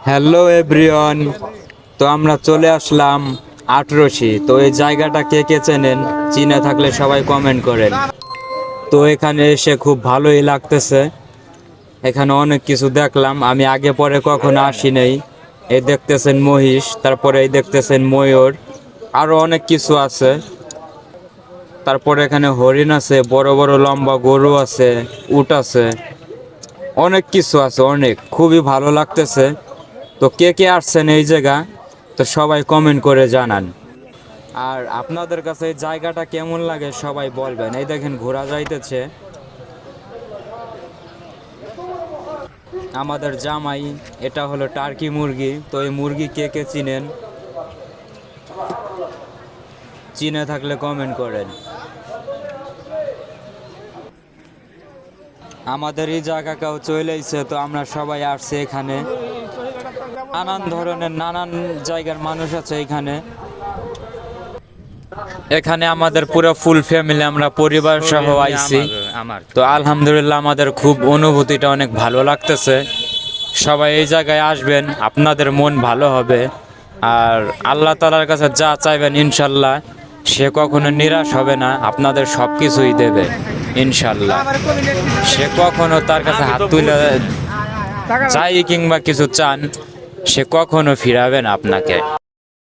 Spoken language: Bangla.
Hello everyone. তো আমরা চলে আসলাম আটরশি। তো এই জায়গাটা কে কে চেনেন, চিনে থাকলে সবাই কমেন্ট করেন। তো এখানে এসে খুব ভালোই লাগতেছে। এখানে অনেক কিছু দেখলাম, আমি আগে পরে কখনো আসি নাই। এই দেখতেছেন মহিষ, তারপরে এই দেখতেছেন ময়ূর, আরো অনেক কিছু আছে। তারপরে এখানে হরিণ আছে, বড় বড় লম্বা গরু আছে, উট আছে, অনেক কিছু আছে, অনেক খুবই ভালো লাগতেছে। তো কে কে আসছেন এই জায়গা, তো সবাই কমেন্ট করে জানান। আর আপনাদের কাছে এই জায়গাটা কেমন লাগে সবাই বলবেন। এই দেখেন ঘোড়া যাইতেছে, আমাদের জামাই। এটা হলো টার্কি মুরগি। তো এই মুরগি কে কে চিনেন, চিনে থাকলে কমেন্ট করেন। আমাদের এই জায়গা কেউ চলেছে, তো আমরা সবাই আসছি এখানে। নানান ধরনের নানান জায়গার মানুষ আছে এখানে। এখানে আমাদের পুরো ফুল ফ্যামিলি, আমরা পরিবার সহ আইছি। তো আলহামদুলিল্লাহ আমাদের খুব অনুভূতিটা অনেক ভালো লাগতেছে। সবাই এই জায়গায় আসবেন, আপনাদের মন ভালো হবে। আর আল্লাহ তাআলার কাছে যা চাইবেন ইনশাল্লাহ সে কখনো নিরাশ হবে না, আপনাদের সব কিছুই দেবে ইনশাল্লাহ। সে কখনো তার কাছে হাত তুলে চাই কিংবা কিছু চান, সে কখনো ফিরাবে না আপনাকে।